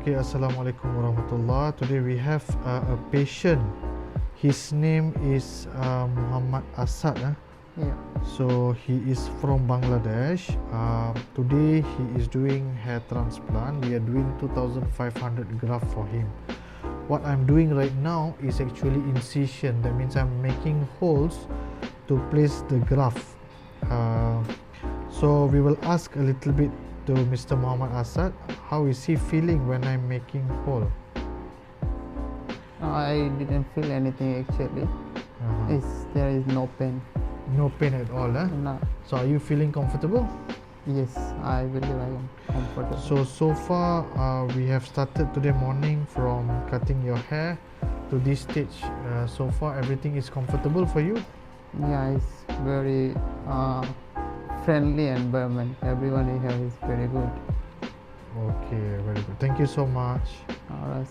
Okay, Assalamualaikum warahmatullah. Today we have a patient. His name is Muhammad Asad. Yeah. So he is from Bangladesh. Today he is doing hair transplant. We are doing 2,500 graft for him. What I'm doing right now is actually incision. That means I'm making holes to place the graft. So we will ask a little bit to Mr. Muhammad Asad. How is he feeling when I'm making hole? I didn't feel anything actually. There is no pain. No pain at all, eh? No. So are you feeling comfortable? Yes, I believe I am comfortable. So far we have started today morning from cutting your hair to this stage. So far everything is comfortable for you? Yeah, it's very friendly environment. Everyone here is very good. Okay, very good. Thank you so much. Alright.